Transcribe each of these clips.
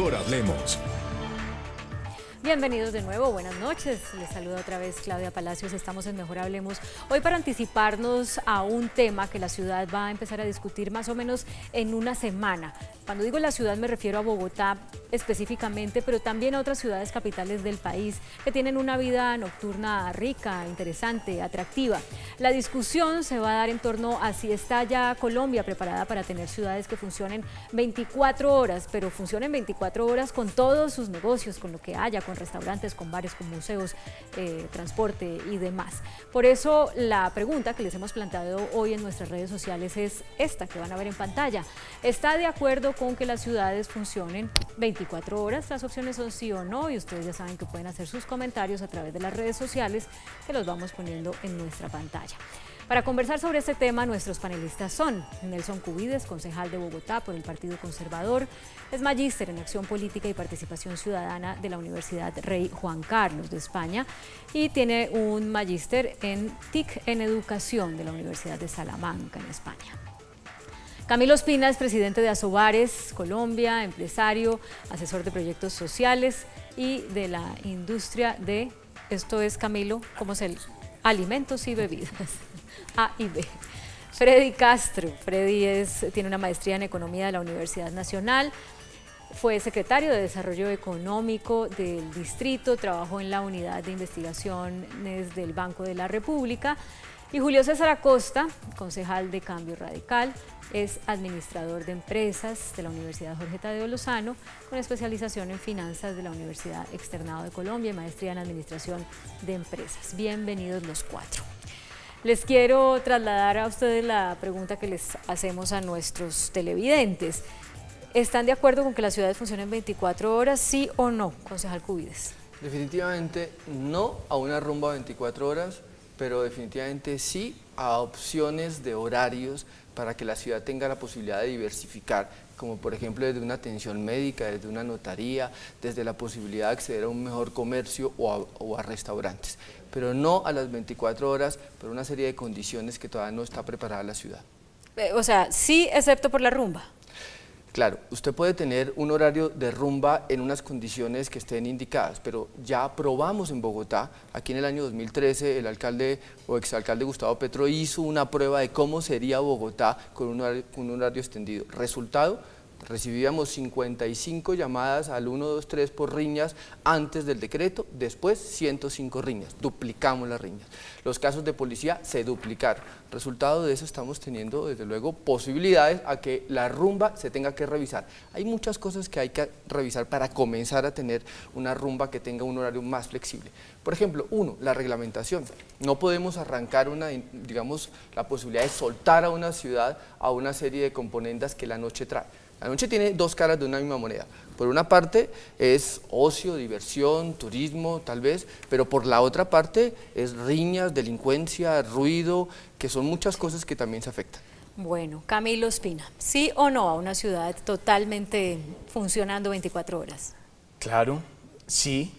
Mejor Hablemos. Bienvenidos de nuevo, buenas noches. Les saluda otra vez Claudia Palacios, estamos en Mejor Hablemos. Hoy para anticiparnos a un tema que la ciudad va a empezar a discutir más o menos en una semana. Cuando digo la ciudad me refiero a Bogotá específicamente, pero también a otras ciudades capitales del país que tienen una vida nocturna rica, interesante, atractiva. La discusión se va a dar en torno a si está ya Colombia preparada para tener ciudades que funcionen 24 horas, pero funcionen 24 horas con todos sus negocios, con lo que haya, con restaurantes, con bares, con museos, transporte y demás. Por eso la pregunta que les hemos planteado hoy en nuestras redes sociales es esta que van a ver en pantalla. ¿Está de acuerdo con que las ciudades funcionen 24 horas? Las opciones son sí o no y ustedes ya saben que pueden hacer sus comentarios a través de las redes sociales que los vamos poniendo en nuestra pantalla. Para conversar sobre este tema, nuestros panelistas son Nelson Cubides, concejal de Bogotá por el Partido Conservador, es magíster en Acción Política y Participación Ciudadana de la Universidad Rey Juan Carlos de España y tiene un magíster en TIC en Educación de la Universidad de Salamanca en España. Camilo Ospina es presidente de Asobares Colombia, empresario, asesor de proyectos sociales y de la industria de, esto es Camilo, ¿cómo es el? Alimentos y bebidas. A y B. Freddy Castro. Freddy tiene una maestría en Economía de la Universidad Nacional, fue secretario de Desarrollo Económico del Distrito, trabajó en la Unidad de Investigaciones del Banco de la República. Y Julio César Acosta, concejal de Cambio Radical, es administrador de empresas de la Universidad Jorge Tadeo Lozano, con especialización en finanzas de la Universidad Externado de Colombia y maestría en administración de empresas. Bienvenidos los cuatro. Les quiero trasladar a ustedes la pregunta que les hacemos a nuestros televidentes. ¿Están de acuerdo con que las ciudades funcionen 24 horas, sí o no, concejal Cubides? Definitivamente no a una rumba 24 horas, pero definitivamente sí a opciones de horarios para que la ciudad tenga la posibilidad de diversificar, como por ejemplo desde una atención médica, desde una notaría, desde la posibilidad de acceder a un mejor comercio o a restaurantes, pero no a las 24 horas por una serie de condiciones que todavía no está preparada la ciudad. O sea, sí, excepto por la rumba. Claro, usted puede tener un horario de rumba en unas condiciones que estén indicadas, pero ya probamos en Bogotá, aquí en el año 2013, el alcalde o exalcalde Gustavo Petro hizo una prueba de cómo sería Bogotá con un horario extendido. Resultado, recibíamos 55 llamadas al 123 por riñas antes del decreto, después 105 riñas, duplicamos las riñas. Los casos de policía se duplicaron. Resultado de eso estamos teniendo desde luego posibilidades a que la rumba se tenga que revisar. Hay muchas cosas que hay que revisar para comenzar a tener una rumba que tenga un horario más flexible. Por ejemplo, la reglamentación. No podemos arrancar digamos, la posibilidad de soltar a una ciudad a una serie de componentes que la noche trae. La noche tiene dos caras de una misma moneda. Por una parte es ocio, diversión, turismo tal vez, pero por la otra parte es riñas, delincuencia, ruido, que son muchas cosas que también se afectan. Bueno, Camilo Ospina, ¿sí o no a una ciudad totalmente funcionando 24 horas? Claro, sí,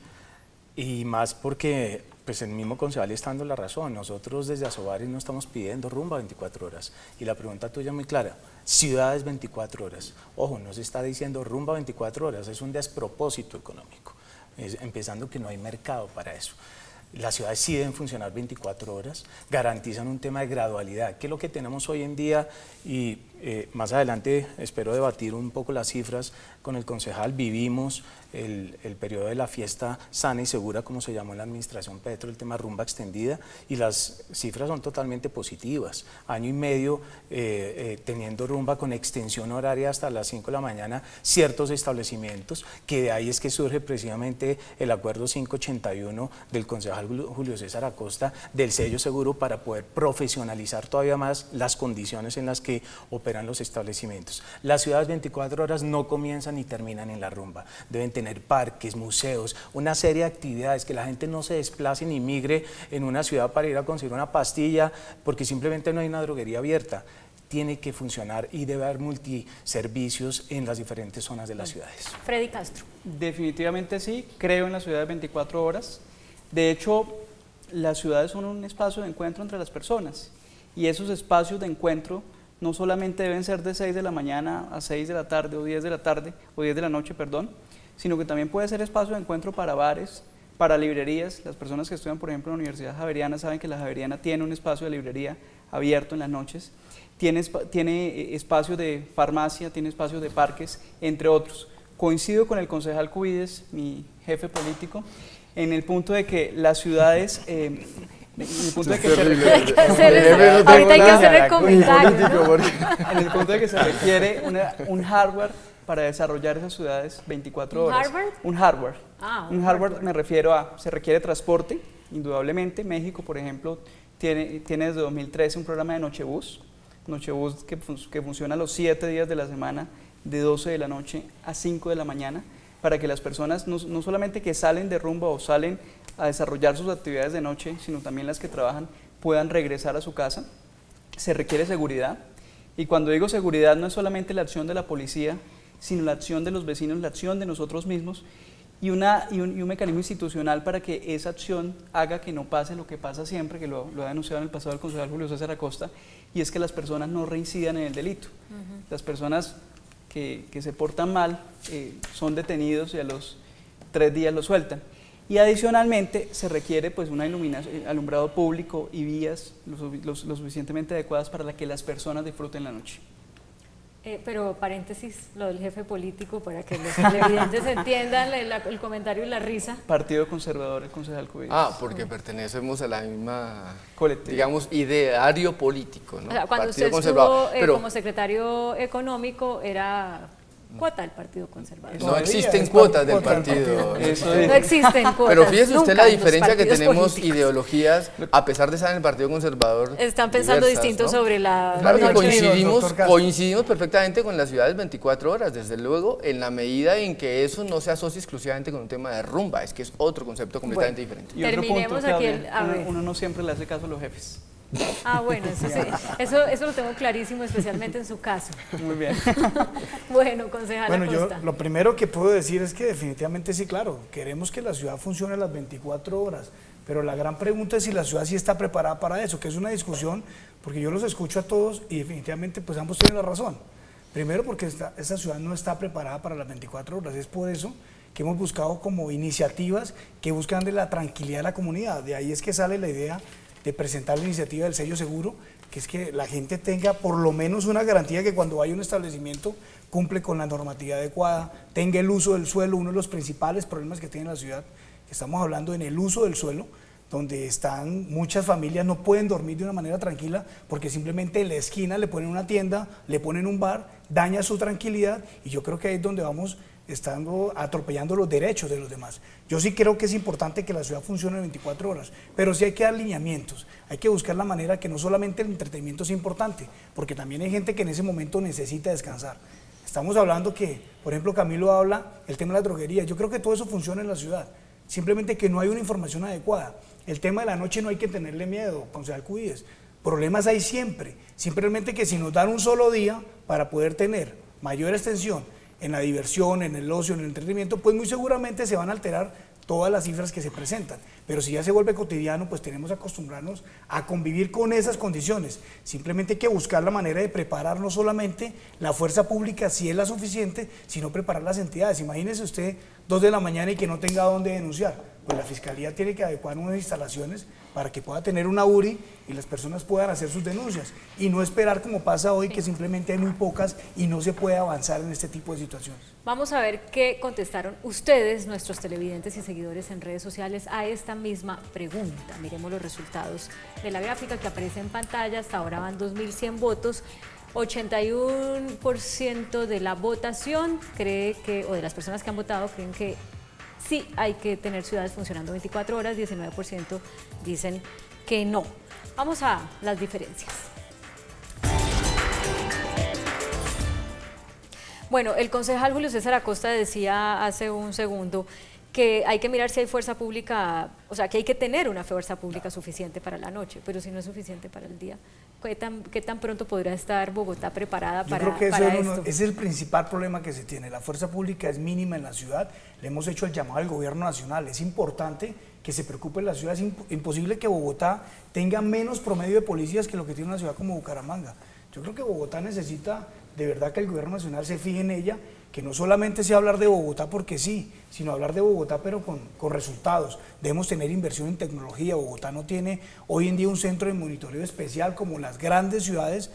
y más porque pues el mismo concejal está dando la razón. Nosotros desde Asobares no estamos pidiendo rumba 24 horas. Y la pregunta tuya es muy clara, ciudades 24 horas. Ojo, no se está diciendo rumba 24 horas, es un despropósito económico, empezando que no hay mercado para eso. Las ciudades sí deben funcionar 24 horas, garantizan un tema de gradualidad, que es lo que tenemos hoy en día y más adelante espero debatir un poco las cifras con el concejal. Vivimos el periodo de la fiesta sana y segura, como se llamó en la administración Petro, el tema rumba extendida, y las cifras son totalmente positivas. Año y medio teniendo rumba con extensión horaria hasta las 5 de la mañana, ciertos establecimientos, que de ahí es que surge precisamente el acuerdo 581 del concejal Julio César Acosta del sello seguro para poder profesionalizar todavía más las condiciones en las que operan los establecimientos. Las ciudades 24 horas no comienzan ni terminan en la rumba, deben tener parques, museos, una serie de actividades, que la gente no se desplace ni migre en una ciudad para ir a conseguir una pastilla porque simplemente no hay una droguería abierta. Tiene que funcionar y debe haber multiservicios en las diferentes zonas de las ciudades. Freddy Castro. Definitivamente sí, creo en las ciudades 24 horas. De hecho, las ciudades son un espacio de encuentro entre las personas y esos espacios de encuentro no solamente deben ser de 6 de la mañana a 6 de la tarde o 10 de la tarde, o 10 de la noche, perdón, sino que también puede ser espacio de encuentro para bares, para librerías. Las personas que estudian, por ejemplo, en la Universidad Javeriana saben que la Javeriana tiene un espacio de librería abierto en las noches, tiene espacio de farmacia, tiene espacio de parques, entre otros. Coincido con el concejal Cubides, mi jefe político, en el punto de que las ciudades... en el punto de que se requiere un hardware para desarrollar esas ciudades 24 horas. Un hardware. Un hardware me refiero a, se requiere transporte, indudablemente. México, por ejemplo, tiene desde 2013 un programa de Nochebús que funciona los 7 días de la semana, de 12 de la noche a 5 de la mañana, para que las personas no solamente que salen de rumba o salen a desarrollar sus actividades de noche, sino también las que trabajan puedan regresar a su casa. Se requiere seguridad, y cuando digo seguridad no es solamente la acción de la policía, sino la acción de los vecinos, la acción de nosotros mismos, y un mecanismo institucional para que esa acción haga que no pase lo que pasa siempre, que lo ha denunciado en el pasado el concejal Julio César Acosta, y es que las personas no reincidan en el delito. Las personas que se portan mal son detenidos y a los 3 días los sueltan. Y adicionalmente se requiere pues una iluminación, alumbrado público y vías lo suficientemente adecuadas para que las personas disfruten la noche. Pero paréntesis, lo del jefe político, para que los televidentes entiendan el comentario y la risa. Partido Conservador, el concejal Cubides. Porque pertenecemos a la misma, colectivo, digamos, ideario político, ¿no? O sea, cuando Partido usted Conservador. estuvo como secretario económico era cuota del Partido Conservador. No existen cuotas del partido. No existen cuotas. Pero fíjese usted la diferencia que tenemos políticos. Ideologías, a pesar de estar en el Partido Conservador. Están pensando diversas, distinto, ¿no?, sobre la Claro que noche. coincidimos perfectamente con las ciudades 24 horas, desde luego, en la medida en que eso no se asocia exclusivamente con un tema de rumba, es que es otro concepto completamente diferente. Y otro terminemos punto, aquí Claudia, uno no siempre le hace caso a los jefes. Bueno, eso sí, eso lo tengo clarísimo, especialmente en su caso. Muy bien. Bueno, concejal Acosta. Yo lo primero que puedo decir es que definitivamente sí, claro, queremos que la ciudad funcione las 24 horas, pero la gran pregunta es si la ciudad sí está preparada para eso, que es una discusión, porque yo los escucho a todos y definitivamente pues ambos tienen la razón. Primero porque esta ciudad no está preparada para las 24 horas, es por eso que hemos buscado como iniciativas que buscan de la tranquilidad de la comunidad, de ahí es que sale la idea de presentar la iniciativa del sello seguro, que es que la gente tenga por lo menos una garantía que cuando vaya a un establecimiento cumple con la normatividad adecuada, tenga el uso del suelo, uno de los principales problemas que tiene la ciudad, que estamos hablando en el uso del suelo, donde están muchas familias no pueden dormir de una manera tranquila porque simplemente en la esquina le ponen una tienda, le ponen un bar, daña su tranquilidad, y yo creo que ahí es donde vamos estando atropellando los derechos de los demás. Yo sí creo que es importante que la ciudad funcione 24 horas, pero sí hay que dar lineamientos, hay que buscar la manera que no solamente el entretenimiento sea importante, porque también hay gente que en ese momento necesita descansar. Estamos hablando que, por ejemplo, Camilo habla el tema de la droguería, yo creo que todo eso funciona en la ciudad, simplemente que no hay una información adecuada. El tema de la noche no hay que tenerle miedo, concejal Cubides, problemas hay siempre, simplemente que si nos dan un solo día para poder tener mayor extensión en la diversión, en el ocio, en el entretenimiento, pues muy seguramente se van a alterar todas las cifras que se presentan, pero si ya se vuelve cotidiano, pues tenemos que acostumbrarnos a convivir con esas condiciones. Simplemente hay que buscar la manera de preparar no solamente la fuerza pública, si es la suficiente, sino preparar las entidades. Imagínese usted 2 de la mañana y que no tenga dónde denunciar, pues la Fiscalía tiene que adecuar unas instalaciones para que pueda tener una URI y las personas puedan hacer sus denuncias, y no esperar como pasa hoy, que simplemente hay muy pocas y no se puede avanzar en este tipo de situaciones. Vamos a ver qué contestaron ustedes, nuestros televidentes y seguidores en redes sociales, a esta misma pregunta. Miremos los resultados de la gráfica que aparece en pantalla. Hasta ahora van 2.100 votos. 81% de la votación cree que, o de las personas que han votado, creen que sí hay que tener ciudades funcionando 24 horas, 19% dicen que no. Vamos a las diferencias. Bueno, el concejal Julio César Acosta decía hace un segundo que hay que mirar si hay fuerza pública, o sea, que hay que tener una fuerza pública suficiente para la noche, pero si no es suficiente para el día, ¿qué tan pronto podrá estar Bogotá preparada para esto? Yo creo que ese es el principal problema que se tiene. La fuerza pública es mínima en la ciudad, le hemos hecho el llamado al gobierno nacional, es importante que se preocupe la ciudad, es imposible que Bogotá tenga menos promedio de policías que lo que tiene una ciudad como Bucaramanga. Yo creo que Bogotá necesita de verdad que el gobierno nacional se fije en ella, que no solamente sea hablar de Bogotá porque sí, sino hablar de Bogotá pero con resultados. Debemos tener inversión en tecnología. Bogotá no tiene hoy en día un centro de monitoreo especial como las grandes ciudades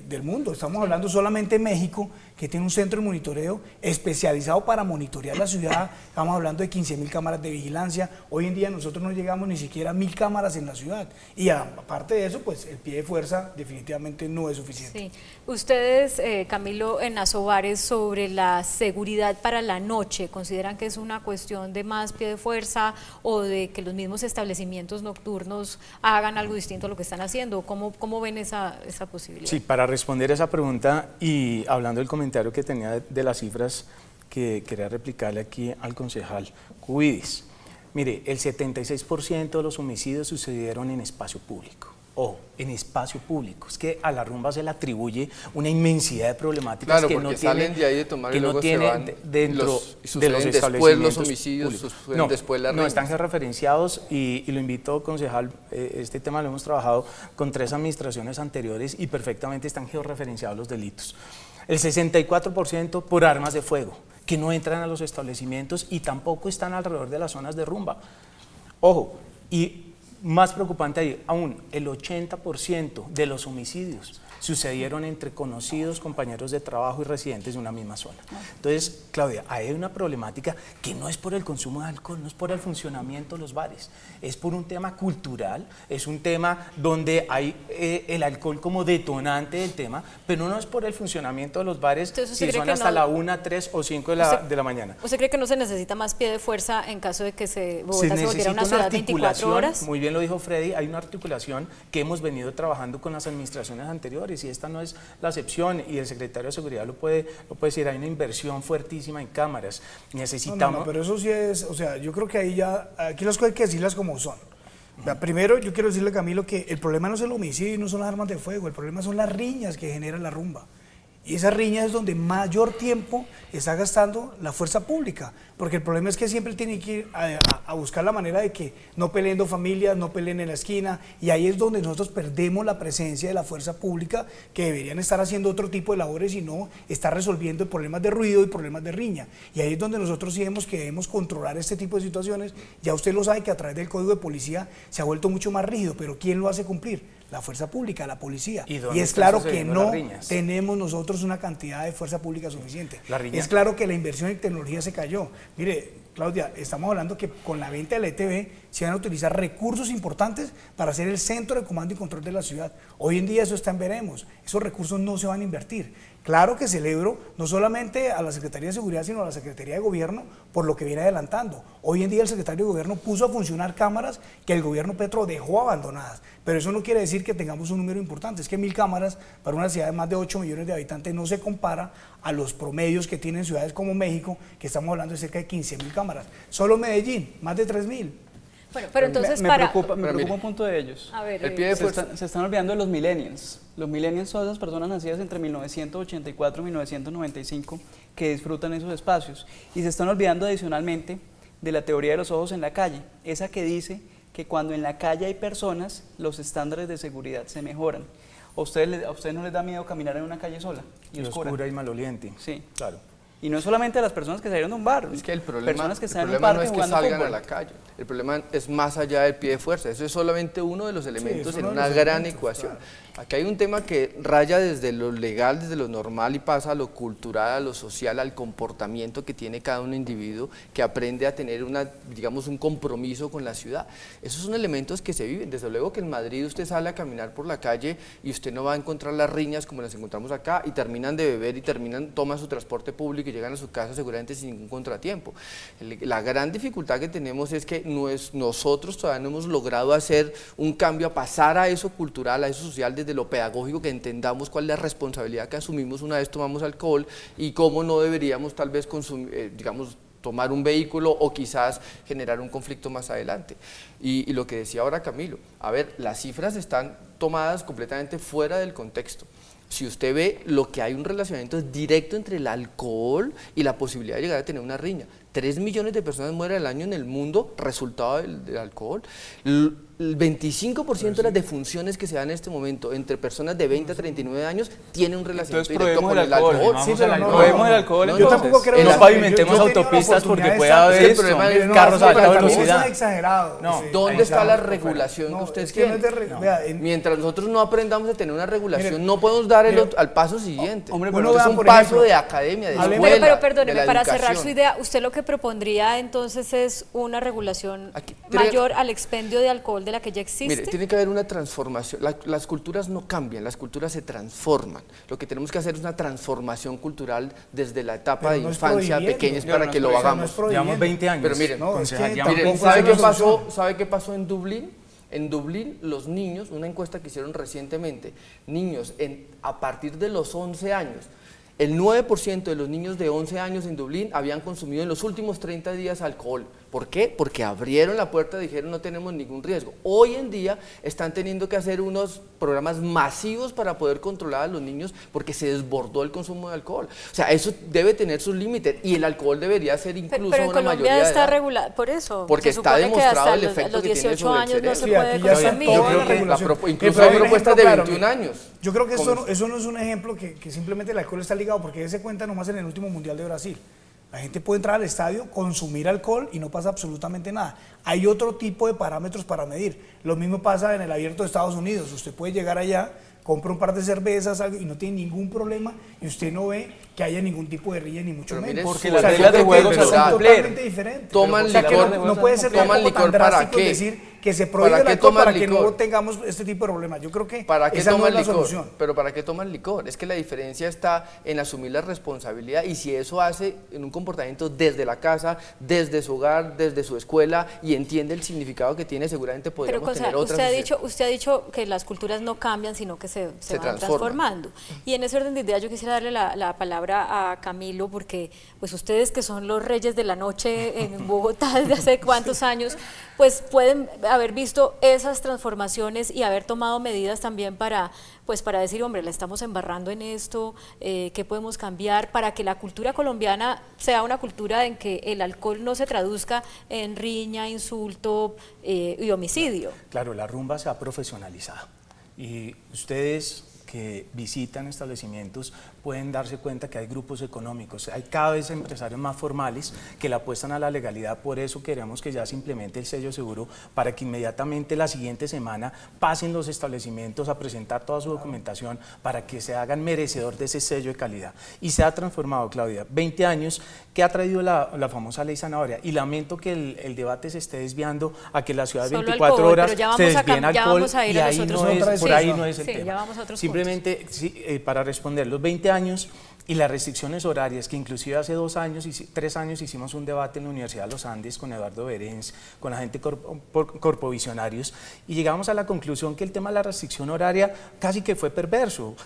del mundo. Estamos hablando solamente de México, que tiene un centro de monitoreo especializado para monitorear la ciudad. Estamos hablando de 15.000 cámaras de vigilancia. Hoy en día nosotros no llegamos ni siquiera a 1.000 cámaras en la ciudad. Y aparte de eso, pues el pie de fuerza definitivamente no es suficiente. Sí. Ustedes, Camilo, en Asobares, sobre la seguridad para la noche, ¿consideran que es una cuestión de más pie de fuerza o de que los mismos establecimientos nocturnos hagan algo distinto a lo que están haciendo? ¿Cómo ven esa posibilidad? Sí, para responder esa pregunta y hablando del comentario que tenía de las cifras que quería replicarle aquí al concejal Cuidis. Mire, el 76% de los homicidios sucedieron en espacio público. Ojo, en espacio público. Es que a la rumba se le atribuye una inmensidad de problemáticas que no salen de ahí de tomar y luego se van dentro de los establecimientos después los homicidios, después las no, están georreferenciados y lo invito, concejal, este tema lo hemos trabajado con 3 administraciones anteriores y perfectamente están georreferenciados los delitos. El 64% por armas de fuego, que no entran a los establecimientos y tampoco están alrededor de las zonas de rumba. Ojo, y más preocupante aún, el 80% de los homicidios sucedieron entre conocidos, compañeros de trabajo y residentes de una misma zona. Entonces, Claudia, hay una problemática que no es por el consumo de alcohol, no es por el funcionamiento de los bares, es por un tema cultural, es un tema donde hay el alcohol como detonante del tema, pero no es por el funcionamiento de los bares. Entonces, si son hasta la 1, 3 o 5 de la mañana. ¿Usted cree que no se necesita más pie de fuerza en caso de que Bogotá se volviera una ciudad 24 horas? Muy bien lo dijo Freddy, hay una articulación que hemos venido trabajando con las administraciones anteriores y esta no es la excepción, y el secretario de Seguridad lo puede decir, hay una inversión fuertísima en cámaras, necesitamos... No, pero eso sí es, o sea, yo creo que ahí ya, aquí las cosas hay que decirlas como son. Primero, yo quiero decirle a Camilo que el problema no es el homicidio y no son las armas de fuego, el problema son las riñas que genera la rumba. Y esa riña es donde mayor tiempo está gastando la fuerza pública, porque el problema es que siempre tienen que ir a buscar la manera de que no peleen dos familias, no peleen en la esquina, y ahí es donde nosotros perdemos la presencia de la fuerza pública, que deberían estar haciendo otro tipo de labores y no estar resolviendo problemas de ruido y problemas de riña. Y ahí es donde nosotros sí vemos que debemos controlar este tipo de situaciones. Ya usted lo sabe que a través del Código de Policía se ha vuelto mucho más rígido, pero ¿quién lo hace cumplir? La fuerza pública, la policía. Y es claro que no tenemos nosotros una cantidad de fuerza pública suficiente. Es claro que la inversión en tecnología se cayó. Mire, Claudia, estamos hablando que con la venta del ETV se van a utilizar recursos importantes para hacer el centro de comando y control de la ciudad. Hoy en día eso está en veremos. Esos recursos no se van a invertir. Claro que celebro no solamente a la Secretaría de Seguridad, sino a la Secretaría de Gobierno por lo que viene adelantando. Hoy en día el secretario de Gobierno puso a funcionar cámaras que el gobierno Petro dejó abandonadas, pero eso no quiere decir que tengamos un número importante. Es que 1.000 cámaras para una ciudad de más de 8 millones de habitantes no se compara a los promedios que tienen ciudades como México, que estamos hablando de cerca de 15.000 cámaras. Solo Medellín, más de 3.000. Bueno, pero entonces me preocupa un punto de ellos. A ver, el pie de fuerza. Se están olvidando de los millennials. Los millennials son esas personas nacidas entre 1984 y 1995 que disfrutan esos espacios. Y se están olvidando adicionalmente de la teoría de los ojos en la calle, esa que dice que cuando en la calle hay personas, los estándares de seguridad se mejoran. ¿A ustedes no les da miedo caminar en una calle sola y oscura y maloliente? Sí. Claro. Y no es solamente a las personas que salieron de un bar, es que el problema, personas que están el en un problema parque no es que jugando salgan fútbol. a la calle, el problema es más allá del pie de fuerza, eso es solamente uno de los elementos en una gran ecuación. Claro. Aquí hay un tema que raya desde lo legal, desde lo normal y pasa a lo cultural, a lo social, al comportamiento que tiene cada un individuo que aprende a tener digamos, un compromiso con la ciudad. Esos son elementos que se viven. Desde luego que en Madrid usted sale a caminar por la calle y usted no va a encontrar las riñas como las encontramos acá y terminan de beber y toman su transporte público y llegan a su casa seguramente sin ningún contratiempo. La gran dificultad que tenemos es que nosotros todavía no hemos logrado hacer un cambio a pasar a eso cultural, a eso social, desde lo pedagógico, que entendamos cuál es la responsabilidad que asumimos una vez tomamos alcohol y cómo no deberíamos tal vez consumir, digamos, tomar un vehículo o quizás generar un conflicto más adelante. Y lo que decía ahora Camilo, a ver, las cifras están tomadas completamente fuera del contexto. Si usted ve lo que hay un relacionamiento directo entre el alcohol y la posibilidad de llegar a tener una riña. 3 millones de personas mueren al año en el mundo resultado del alcohol. El 25% de las defunciones que se dan en este momento entre personas de 20 a 39 años tienen un relacionamiento directo con el alcohol. Sí, pero probemos el alcohol. Yo tampoco creo que no pavimentemos autopistas porque puede haber carros a alta velocidad. Es exagerado. ¿Dónde está la regulación que ustedes quieren? Mientras nosotros no aprendamos a tener una regulación, no podemos dar al paso siguiente. Hombre, pero es un paso de academia, de escuela. Pero perdóneme, para cerrar su idea, usted lo que propondría entonces es una regulación mayor al expendio de alcohol de la que ya existe. Mire, tiene que haber una transformación. Las culturas no cambian, las culturas se transforman. Lo que tenemos que hacer es una transformación cultural desde la etapa de infancia pequeña para que lo hagamos. Llevamos 20 años. Pero miren, miren, ¿sabe qué pasó en Dublín? En Dublín, los niños, una encuesta que hicieron recientemente, niños a partir de los 11 años, el 9% de los niños de 11 años en Dublín habían consumido en los últimos 30 días alcohol. ¿Por qué? Porque abrieron la puerta y dijeron no tenemos ningún riesgo. Hoy en día están teniendo que hacer unos programas masivos para poder controlar a los niños porque se desbordó el consumo de alcohol. O sea, eso debe tener sus límites y el alcohol debería ser incluso pero en una Colombia mayoría está de edad. regulado, por eso. Porque está demostrado el efecto que tiene sobre el cerebro. No se puede consumir. Yo creo que incluso hay propuestas de 21 años. Yo creo que eso no es un ejemplo que simplemente el alcohol está ligado, porque se cuenta nomás en el último Mundial de Brasil. La gente puede entrar al estadio, consumir alcohol y no pasa absolutamente nada. Hay otro tipo de parámetros para medir. Lo mismo pasa en el Abierto de Estados Unidos. Usted puede llegar allá, compra un par de cervezas y no tiene ningún problema y usted no ve que haya ningún tipo de riña ni mucho menos. Porque las reglas de juego son totalmente diferentes. Toman licor, no puede ser toman licor para qué. Decir que se prohíbe el alcohol para que no tengamos este tipo de problemas. Yo creo que esa no es la solución. Pero ¿para qué toman licor? Es que la diferencia está en asumir la responsabilidad y si eso hace en un comportamiento desde la casa, desde su hogar, desde su escuela y entiende el significado que tiene, seguramente podríamos tener otras. Usted ha dicho que las culturas no cambian, sino que se van transformando. Y en ese orden de ideas yo quisiera darle la palabra a Camilo, porque pues ustedes que son los reyes de la noche en Bogotá desde hace cuántos años, pues pueden haber visto esas transformaciones y haber tomado medidas también para decir, hombre, la estamos embarrando en esto, ¿qué podemos cambiar para que la cultura colombiana sea una cultura en que el alcohol no se traduzca en riña, insulto y homicidio? Claro, la rumba se ha profesionalizado y ustedes que visitan establecimientos pueden darse cuenta que hay grupos económicos, hay cada vez empresarios más formales que le apuestan a la legalidad. Por eso queremos que ya se implemente el sello seguro para que inmediatamente la siguiente semana pasen los establecimientos a presentar toda su documentación para que se hagan merecedor de ese sello de calidad. Y se ha transformado, Claudia, 20 años que ha traído la famosa ley zanahoria, y lamento que el debate se esté desviando a que la ciudad de 24 horas se desvíe alcohol y ahí no es, por ahí no es el tema. Simplemente, para responder, los 20 años y las restricciones horarias, que inclusive hace 3 años hicimos un debate en la Universidad de los Andes con Eduardo Berens, con la gente corpovisionarios, y llegamos a la conclusión que el tema de la restricción horaria casi que fue perverso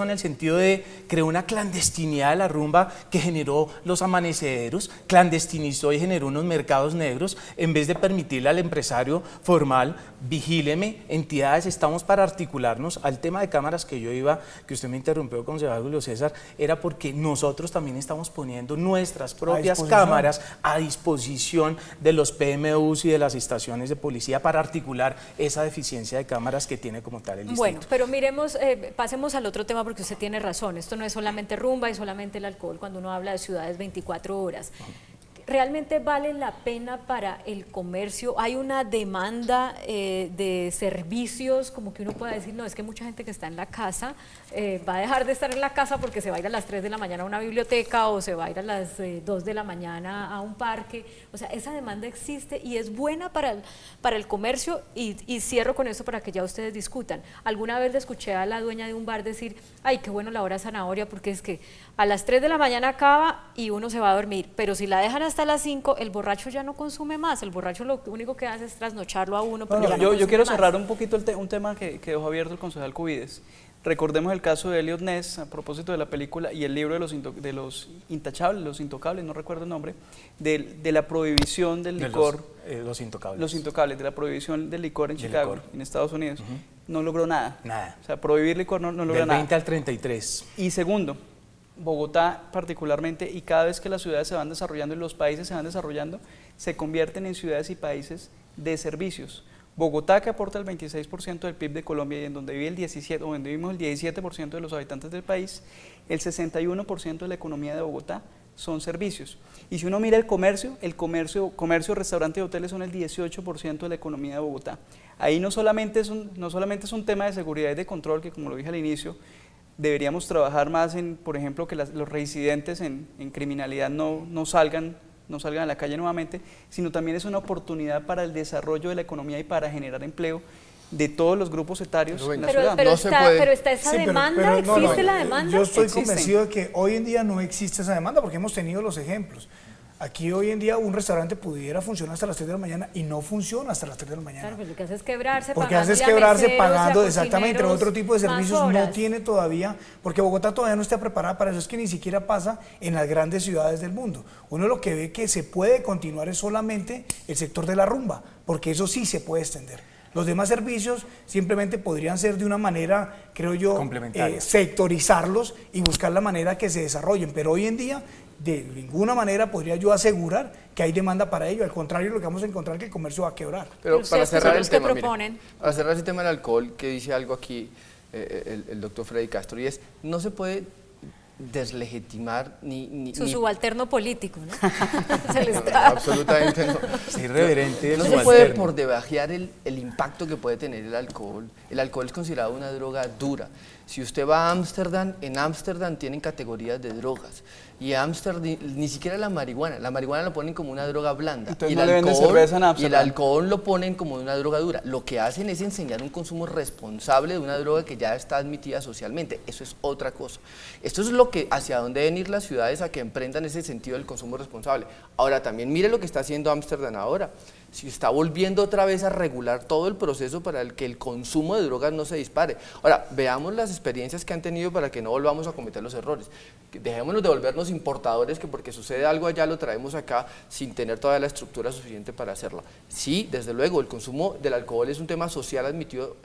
en el sentido de creó una clandestinidad de la rumba que generó los amanecederos, clandestinizó y generó unos mercados negros, en vez de permitirle al empresario formal, vigíleme, entidades, estamos para articularnos. Al tema de cámaras que yo iba, que usted me interrumpió, concejal Julio César, era porque nosotros también estamos poniendo nuestras propias cámaras a disposición de los PMUs y de las estaciones de policía para articular esa deficiencia de cámaras que tiene como tal el distrito. Bueno, pero miremos, pasemos al otro tema porque usted tiene razón, esto no es solamente rumba y solamente el alcohol cuando uno habla de ciudades 24 horas. ¿Realmente vale la pena para el comercio? ¿Hay una demanda de servicios como que uno pueda decir, no, es que mucha gente que está en la casa va a dejar de estar en la casa porque se va a ir a las 3 de la mañana a una biblioteca o se va a ir a las 2 de la mañana a un parque? O sea, esa demanda existe y es buena para el comercio y cierro con esto para que ya ustedes discutan. Alguna vez le escuché a la dueña de un bar decir, ay, qué bueno la hora zanahoria porque es que a las 3 de la mañana acaba y uno se va a dormir, pero si la dejan hasta las 5, el borracho ya no consume más, el borracho lo único que hace es trasnocharlo a uno. Pero yo quiero cerrar un poquito un tema que dejó abierto el concejal Cubides. Recordemos el caso de Elliot Ness, a propósito de la película y el libro de los intachables, los intocables, no recuerdo el nombre, de la prohibición del licor. Los intocables. Los intocables, de la prohibición del licor en Chicago, en Estados Unidos. No logró nada. Nada. O sea, prohibir licor no logra nada. Del 20 al 33. Y segundo, Bogotá particularmente, y cada vez que las ciudades se van desarrollando y los países se van desarrollando, se convierten en ciudades y países de servicios. Bogotá, que aporta el 26% del PIB de Colombia y en donde vive el 17, o donde vivimos el 17% de los habitantes del país, el 61% de la economía de Bogotá son servicios. Y si uno mira el comercio, restaurante y hoteles son el 18% de la economía de Bogotá. Ahí no solamente es un tema de seguridad y de control, que como lo dije al inicio, deberíamos trabajar más en, por ejemplo, que los reincidentes en criminalidad no salgan a la calle nuevamente, sino también es una oportunidad para el desarrollo de la economía y para generar empleo de todos los grupos etarios en la ciudad. Pero está esa demanda, ¿existe la demanda? Yo estoy convencido de que hoy en día no existe esa demanda porque hemos tenido los ejemplos. Aquí hoy en día un restaurante pudiera funcionar hasta las 3 de la mañana y no funciona hasta las 3 de la mañana. Claro, pero lo que hace es quebrarse, pagando exactamente, otro tipo de servicios no tiene todavía, porque Bogotá todavía no está preparada para eso, es que ni siquiera pasa en las grandes ciudades del mundo. Uno lo que ve que se puede continuar es solamente el sector de la rumba, porque eso sí se puede extender. Los demás servicios simplemente podrían ser de una manera, creo yo, sectorizarlos y buscar la manera que se desarrollen, pero hoy en día de ninguna manera podría yo asegurar que hay demanda para ello, al contrario, lo que vamos a encontrar es que el comercio va a quebrar. Pero para cerrar el tema, para cerrar ese tema del alcohol, que dice algo aquí el doctor Freddy Castro, y es, no se puede deslegitimar ni subalterno político, ¿no? Absolutamente no. Es irreverente. No se puede por debajear el impacto que puede tener el alcohol. El alcohol es considerado una droga dura. Si usted va a Ámsterdam, en Ámsterdam tienen categorías de drogas. Y Ámsterdam, ni siquiera la marihuana lo ponen como una droga blanda. Entonces no le venden cerveza en Ámsterdam. Y el alcohol lo ponen como una droga dura. Lo que hacen es enseñar un consumo responsable de una droga que ya está admitida socialmente. Eso es otra cosa. Esto es lo que, hacia dónde deben ir las ciudades a que emprendan ese sentido del consumo responsable. Ahora, también mire lo que está haciendo Ámsterdam ahora. Si está volviendo otra vez a regular todo el proceso para que el consumo de drogas no se dispare. Ahora, veamos las experiencias que han tenido para que no volvamos a cometer los errores. Dejémonos de volvernos importadores, que porque sucede algo allá lo traemos acá sin tener toda la estructura suficiente para hacerlo. Sí, desde luego, el consumo del alcohol es un tema social admitido,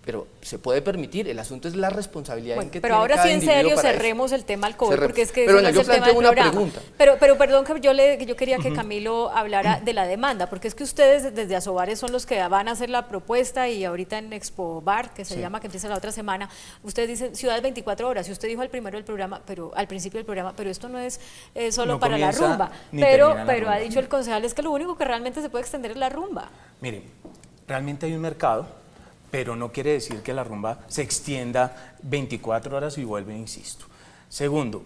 pero se puede permitir, el asunto es la responsabilidad que pero tiene ahora cada sí en serio para cerremos el tema alcohol, porque es que pero ese yo es el tema del programa. Pero perdón, que yo quería que Camilo hablara de la demanda, porque es que ustedes desde Asobares son los que van a hacer la propuesta, y ahorita en Expo Bar, que se llama, que empieza la otra semana, ustedes dicen ciudades 24 horas, y usted dijo al principio del programa, pero esto no es solo no para la rumba, pero ha dicho el concejal es que lo único que realmente se puede extender es la rumba. Miren, realmente hay un mercado, pero no quiere decir que la rumba se extienda 24 horas y vuelve, insisto. Segundo,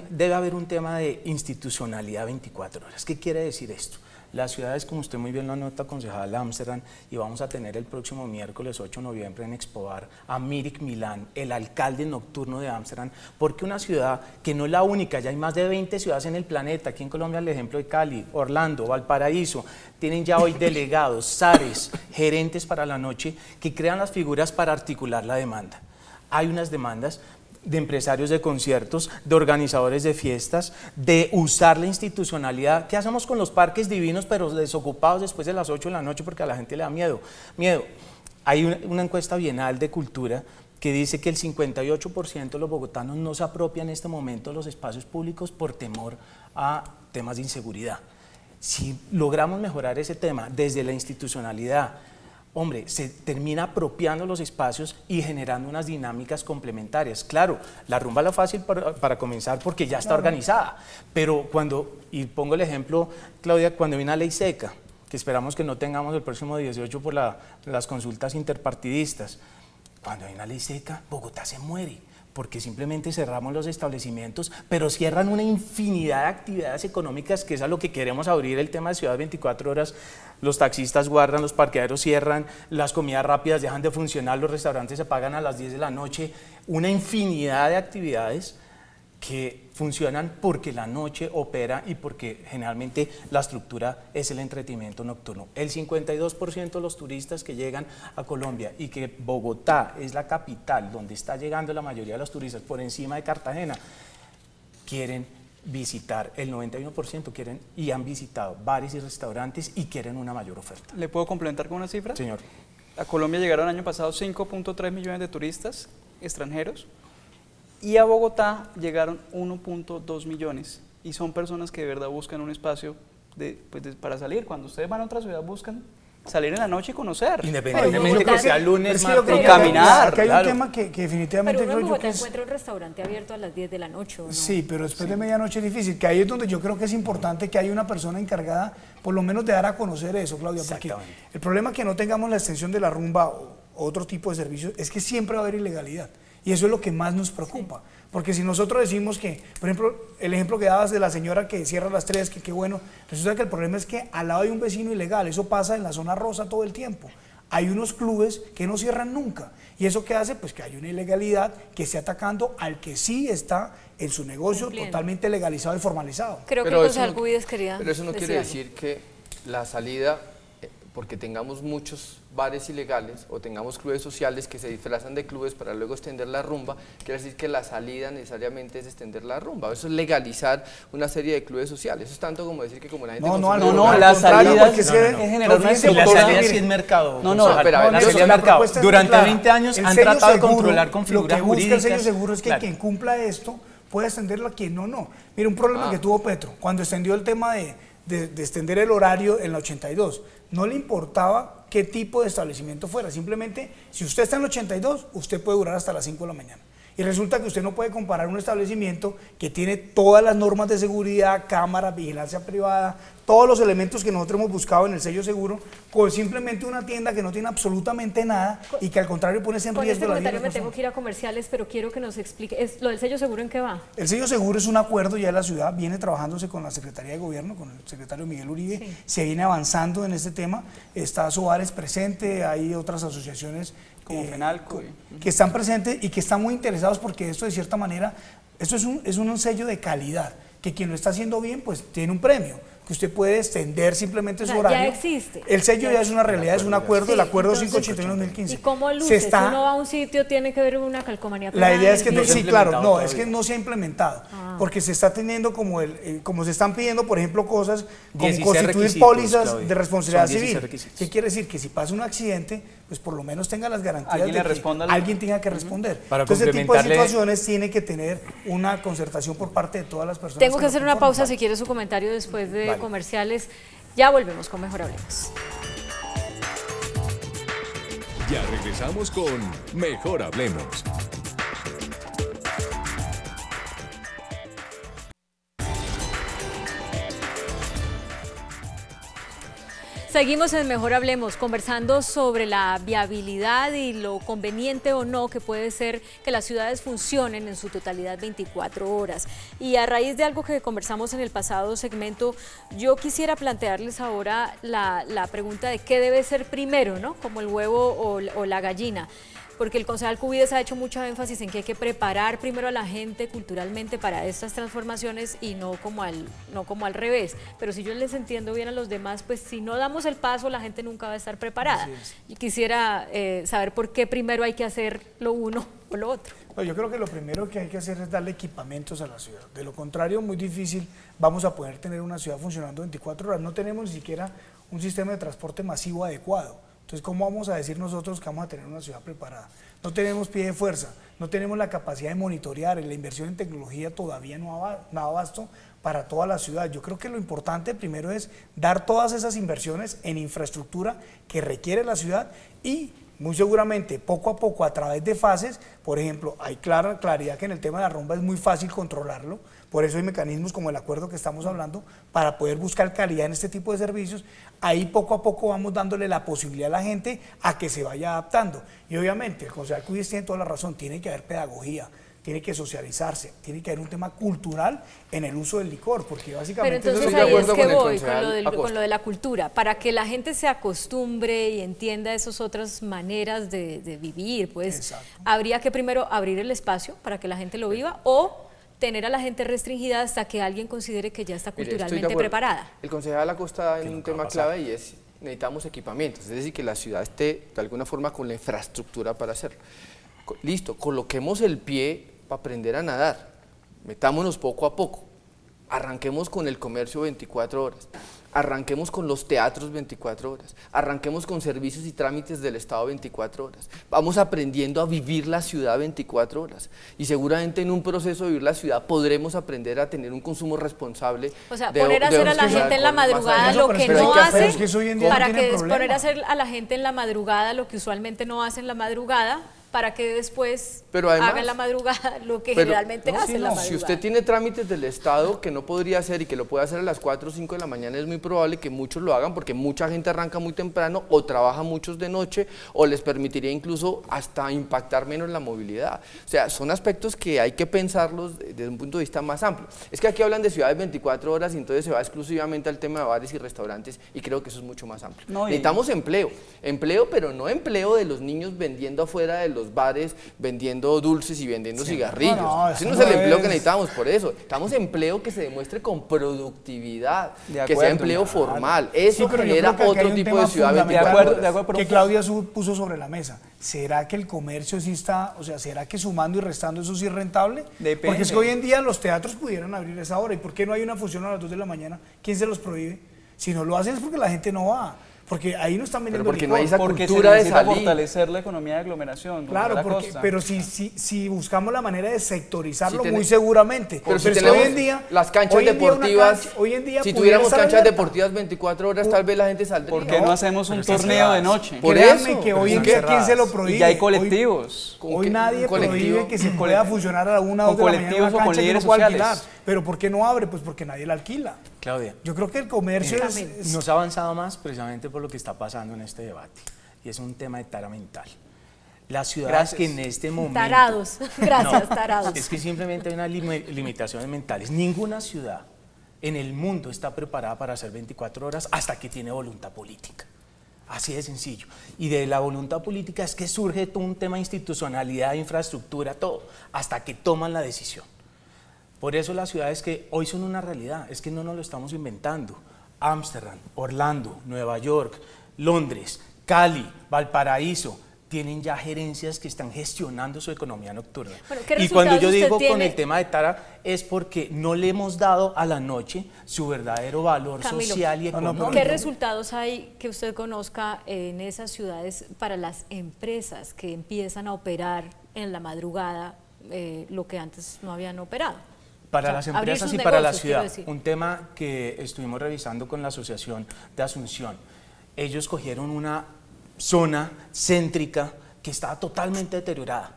debe haber un tema de institucionalidad 24 horas. ¿Qué quiere decir esto? Las ciudades, como usted muy bien lo anota, concejal, Ámsterdam, y vamos a tener el próximo miércoles 8 de noviembre en Expo Bar a Mirik Milán, el alcalde nocturno de Ámsterdam, porque una ciudad que no es la única, ya hay más de 20 ciudades en el planeta, aquí en Colombia el ejemplo de Cali, Orlando, Valparaíso, tienen ya hoy delegados, SARES, gerentes para la noche, que crean las figuras para articular la demanda. Hay unas demandas de empresarios de conciertos, de organizadores de fiestas, de usar la institucionalidad. ¿Qué hacemos con los parques divinos pero desocupados después de las 8 de la noche porque a la gente le da miedo? Hay una encuesta bienal de cultura que dice que el 58% de los bogotanos no se apropian en este momento de los espacios públicos por temor a temas de inseguridad. Si logramos mejorar ese tema desde la institucionalidad, hombre, se termina apropiando los espacios y generando unas dinámicas complementarias. Claro, la rumba es lo fácil para comenzar porque ya está organizada, pero y pongo el ejemplo, Claudia, cuando viene la ley seca, que esperamos que no tengamos el próximo 18 por las consultas interpartidistas, cuando hay una ley seca, Bogotá se muere, porque simplemente cerramos los establecimientos, pero cierran una infinidad de actividades económicas, que es a lo que queremos abrir el tema de Ciudad 24 horas. Los taxistas guardan, los parqueaderos cierran, las comidas rápidas dejan de funcionar, los restaurantes se pagan a las 10 de la noche, una infinidad de actividades que funcionan porque la noche opera y porque generalmente la estructura es el entretenimiento nocturno. El 52% de los turistas que llegan a Colombia, y que Bogotá es la capital donde está llegando la mayoría de los turistas por encima de Cartagena, quieren visitar, el 91% quieren y han visitado bares y restaurantes y quieren una mayor oferta. ¿Le puedo complementar con una cifra? Señor. A Colombia llegaron el año pasado 5.3 millones de turistas extranjeros. y a Bogotá llegaron 1.2 millones y son personas que de verdad buscan un espacio para salir. Cuando ustedes van a otra ciudad buscan salir en la noche y conocer. Independientemente que sea lunes, martes, y caminar. Que hay un tema que definitivamente pero uno en creo yo que encuentra un restaurante abierto a las 10 de la noche, ¿o no? Sí, pero después de medianoche es difícil, que ahí es donde yo creo que es importante que haya una persona encargada por lo menos de dar a conocer eso, Claudia, porque el problema que no tengamos la extensión de la rumba o otro tipo de servicios es que siempre va a haber ilegalidad y eso es lo que más nos preocupa. Sí. Porque si nosotros decimos que, por ejemplo, el ejemplo que dabas de la señora que cierra a las 3, que qué bueno, resulta que el problema es que al lado hay un vecino ilegal, eso pasa en la zona rosa todo el tiempo. Hay unos clubes que no cierran nunca. ¿Y eso qué hace? Pues que hay una ilegalidad que esté atacando al que sí está en su negocio totalmente legalizado y formalizado. Creo que el concejal Cubides quería Pero eso no quiere decir que la salida, porque tengamos muchos bares ilegales o tengamos clubes sociales que se disfrazan de clubes para luego extender la rumba, quiere decir que la salida necesariamente es extender la rumba. Eso es legalizar una serie de clubes sociales. Eso es tanto como decir que como la gente... No, la salida es generar una estructura. La salida sí es mercado. La salida es mercado. Durante 20 años han tratado de controlar con figuras jurídicas. El sello seguro es que quien cumpla esto puede extenderlo a quien no. Mira, un problema que tuvo Petro, cuando extendió el tema de extender el horario en la 82, no le importaba qué tipo de establecimiento fuera, simplemente si usted está en el 82, usted puede durar hasta las 5 de la mañana. Y resulta que usted no puede comparar un establecimiento que tiene todas las normas de seguridad, cámaras, vigilancia privada, todos los elementos que nosotros hemos buscado en el sello seguro, con simplemente una tienda que no tiene absolutamente nada y que al contrario pone en riesgo la vida de las personas. Con este comentario me tengo que ir a comerciales, pero quiero que nos explique, ¿lo del sello seguro en qué va? El sello seguro es un acuerdo ya de la ciudad, viene trabajándose con la Secretaría de Gobierno, con el secretario Miguel Uribe, se viene avanzando en este tema, está Soares presente, hay otras asociaciones como FENALCO, que están presentes y que están muy interesados porque esto de cierta manera, esto es un sello de calidad, que quien lo está haciendo bien pues tiene un premio, que usted puede extender simplemente su horario. Ya existe. El sello ya es una realidad, es un acuerdo, el acuerdo 581-2015. ¿Y cómo luce? Si uno va a un sitio tiene que ver una calcomanía. La idea es que, sí, claro, no, es que no se ha implementado, porque se está teniendo como se están pidiendo, por ejemplo, cosas como constituir pólizas de responsabilidad civil. ¿Qué quiere decir? Que si pasa un accidente, pues por lo menos tenga las garantías de que alguien tenga que responder. Entonces, ese tipo de situaciones tiene que tener una concertación por parte de todas las personas. Tengo que hacer una pausa, si quiere su comentario después de comerciales. Ya volvemos con Mejor Hablemos. Ya regresamos con Mejor Hablemos. Seguimos en Mejor Hablemos, conversando sobre la viabilidad y lo conveniente o no que puede ser que las ciudades funcionen en su totalidad 24 horas. Y a raíz de algo que conversamos en el pasado segmento, yo quisiera plantearles ahora la pregunta de qué debe ser primero, ¿no? Como el huevo o la gallina. Porque el concejal Cubides ha hecho mucho énfasis en que hay que preparar primero a la gente culturalmente para estas transformaciones y no como al revés. Pero si yo les entiendo bien a los demás, pues si no damos el paso, la gente nunca va a estar preparada. Y quisiera saber por qué primero hay que hacer lo uno o lo otro. No, yo creo que lo primero que hay que hacer es darle equipamientos a la ciudad. De lo contrario, muy difícil vamos a poder tener una ciudad funcionando 24 horas. No tenemos ni siquiera un sistema de transporte masivo adecuado. Entonces, ¿cómo vamos a decir nosotros que vamos a tener una ciudad preparada? No tenemos pie de fuerza, no tenemos la capacidad de monitorear, la inversión en tecnología todavía no da abasto para toda la ciudad. Yo creo que lo importante primero es dar todas esas inversiones en infraestructura que requiere la ciudad y muy seguramente poco a poco a través de fases, por ejemplo, hay claridad que en el tema de la rumba es muy fácil controlarlo, por eso hay mecanismos como el acuerdo que estamos hablando para poder buscar calidad en este tipo de servicios. Ahí poco a poco vamos dándole la posibilidad a la gente a que se vaya adaptando. Y obviamente el concejal Cubides tiene toda la razón, tiene que haber pedagogía, tiene que socializarse, tiene que haber un tema cultural en el uso del licor, porque básicamente... Pero entonces ahí es que voy con lo de la cultura, para que la gente se acostumbre y entienda esas otras maneras de vivir, pues habría que primero abrir el espacio para que la gente lo viva o tener a la gente restringida hasta que alguien considere que ya está culturalmente preparada. El concejal Acosta en un tema clave y es necesitamos equipamientos, es decir, que la ciudad esté de alguna forma con la infraestructura para hacerlo. Listo, coloquemos el pie para aprender a nadar, metámonos poco a poco. arranquemos con el comercio 24 horas. Arranquemos con los teatros 24 horas, arranquemos con servicios y trámites del Estado 24 horas. Vamos aprendiendo a vivir la ciudad 24 horas y seguramente en un proceso de vivir la ciudad podremos aprender a tener un consumo responsable. O sea, poner a hacer a la gente en la madrugada lo que no hace, para que poner a hacer a la gente en la madrugada lo que usualmente no hace en la madrugada, para que después haga en la madrugada lo que generalmente hace en la madrugada. Si usted tiene trámites del Estado que no podría hacer y que lo puede hacer a las 4 o 5 de la mañana, es muy probable que muchos lo hagan porque mucha gente arranca muy temprano o trabaja muchos de noche o les permitiría incluso hasta impactar menos la movilidad. O sea, son aspectos que hay que pensarlos desde un punto de vista más amplio. Es que aquí hablan de ciudades 24 horas y entonces se va exclusivamente al tema de bares y restaurantes y creo que eso es mucho más amplio. Necesitamos empleo, pero no empleo de los niños vendiendo afuera de los bares, vendiendo dulces y vendiendo cigarrillos. Ese no es el empleo que necesitamos, por eso. Necesitamos empleo que se demuestre con productividad, que sea empleo formal. Eso genera otro tipo de ciudad 24 horas. Que Claudia puso sobre la mesa. ¿Será que el comercio sí está, o sea, será que sumando y restando eso sí es rentable? Depende. Porque es que hoy en día los teatros pudieran abrir a esa hora. ¿Y por qué no hay una función a las 2 de la mañana? ¿Quién se los prohíbe? Si no lo hacen es porque la gente no va. Porque ahí no están vendiendo porque licor. no hay esa porque cultura se necesita de salir. fortalecer la economía de aglomeración. Claro, pero si buscamos la manera de sectorizarlo, Sí, muy seguramente. Pero si tenemos hoy en día, las canchas deportivas, si tuviéramos canchas deportivas 24 horas, tal vez la gente saldría. ¿Por qué no hacemos un torneo de noche? Por eso, que hoy en día ¿quién se lo prohíbe? Y ya hay colectivos. Hoy nadie prohíbe que se pueda fusionar a una o de la mañana una cancha que no pueda alquilar. Pero ¿por qué no abre? Pues porque nadie la alquila. Claudia, yo creo que el comercio nos ha avanzado más precisamente por lo que está pasando en este debate y es un tema de tara mental. Las ciudades que en este momento... Tarados, gracias, tarados. Es que simplemente hay unas limitaciones mentales. Ninguna ciudad en el mundo está preparada para hacer 24 horas hasta que tiene voluntad política. Así de sencillo. Y de la voluntad política es que surge todo un tema de institucionalidad, infraestructura, todo, hasta que toman la decisión. Por eso las ciudades que hoy son una realidad, es que no nos lo estamos inventando. Ámsterdam, Orlando, Nueva York, Londres, Cali, Valparaíso, tienen ya gerencias que están gestionando su economía nocturna. Bueno, y cuando yo digo con el tema de tara, es porque no le hemos dado a la noche su verdadero valor social y económico. ¿Qué resultados hay que usted conozca en esas ciudades para las empresas que empiezan a operar en la madrugada lo que antes no habían operado? Para las empresas y para la ciudad, un tema que estuvimos revisando con la Asociación de Asunción, ellos cogieron una zona céntrica que estaba totalmente deteriorada,